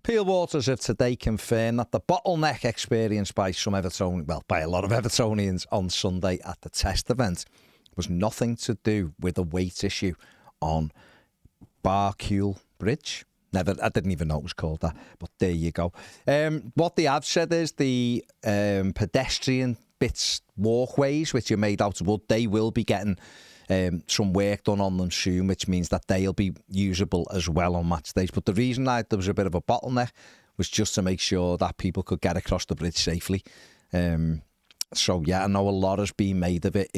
Peel Waters of today confirmed that the bottleneck experienced by by a lot of Evertonians on Sunday at the test event was nothing to do with a weight issue on Barcule Bridge. I didn't even know it was called that, but there you go. What they have said is the pedestrian bits, walkways, which are made out of wood, they will be getting some work done on them soon, which means that they'll be usable as well on match days. But the reason that there was a bit of a bottleneck was just to make sure that people could get across the bridge safely. So yeah, I know a lot has been made of it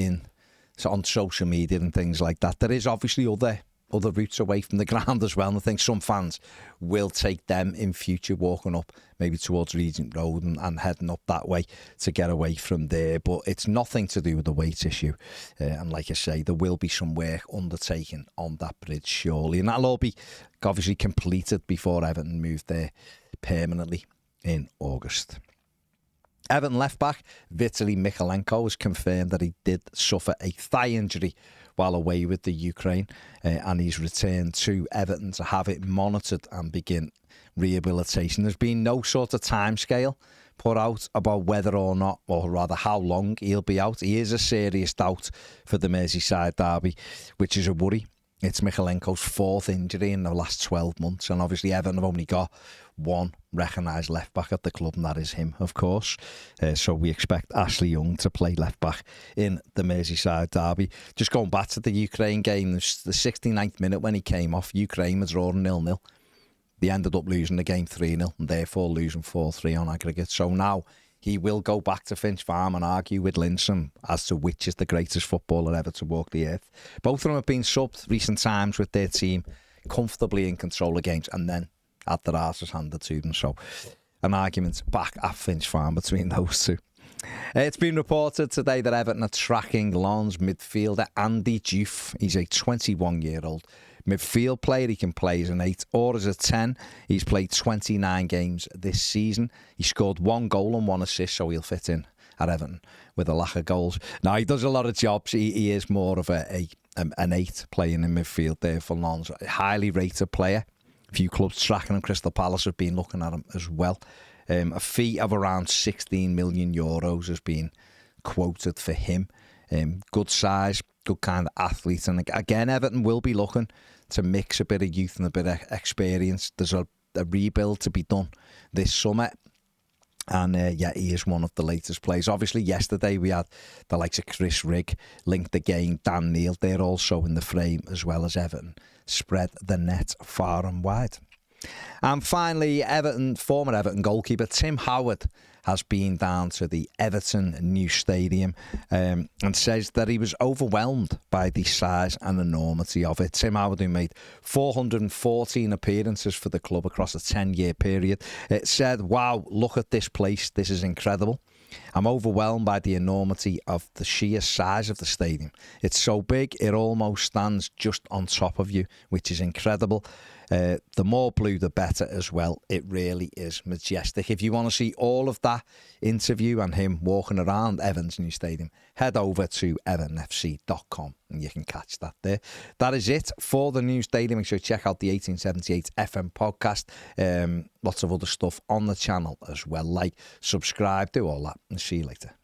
on social media and things like that. There is obviously other routes away from the ground as well, and I think some fans will take them in future, walking up maybe towards Regent Road and heading up that way to get away from there. But it's nothing to do with the weight issue, and like I say, there will be some work undertaken on that bridge surely, and that'll all be obviously completed before Everton move there permanently in August. Everton left-back Vitaly Mykolenko has confirmed that he did suffer a thigh injury while away with the Ukraine, and he's returned to Everton to have it monitored and begin rehabilitation. There's been no sort of timescale put out about whether or not, or rather how long he'll be out. He is a serious doubt for the Merseyside derby, which is a worry. It's Mykolenko's fourth injury in the last 12 months, and obviously Everton have only got one recognised left-back at the club, and that is him, of course. So we expect Ashley Young to play left-back in the Merseyside derby. Just going back to the Ukraine game, the 69th minute when he came off, Ukraine was drawing 0-0. They ended up losing the game 3-0, and therefore losing 4-3 on aggregate. So now he will go back to Finch Farm and argue with Linson as to which is the greatest footballer ever to walk the earth. Both of them have been subbed recent times with their team comfortably in control of games, and then had their arses handed to them. So an argument back at Finch Farm between those two. It's been reported today that Everton are tracking Lens midfielder Andy Diouf. He's a 21-year-old midfield player. He can play as an 8 or as a 10. He's played 29 games this season. He scored 1 goal and 1 assist, so he'll fit in at Everton with a lack of goals. Now, he does a lot of jobs. He is more of an 8 playing in midfield there for Lens. A highly rated player. A few clubs tracking him. Crystal Palace have been looking at him as well. A fee of around €16 million has been quoted for him. Good size, good kind of athlete. And again, Everton will be looking to mix a bit of youth and a bit of experience. There's a rebuild to be done this summer. And he is one of the latest players. Obviously, yesterday we had the likes of Chris Rigg linked the game. Dan Neil, they're also in the frame as well as Everton. Spread the net far and wide. And finally, former Everton goalkeeper Tim Howard has been down to the Everton new stadium and says that he was overwhelmed by the size and enormity of it. Tim Howard, who made 414 appearances for the club across a 10-year period, said, "Wow, look at this place. This is incredible. I'm overwhelmed by the enormity of the sheer size of the stadium. It's so big, it almost stands just on top of you, which is incredible. The more blue, the better as well. It really is majestic." If you want to see all of that interview and him walking around Everton's new stadium, head over to evertonfc.com and you can catch that there. That is it for the new stadium. Make sure you check out the 1878 FM podcast. Lots of other stuff on the channel as well. Like, subscribe, do all that, and see you later.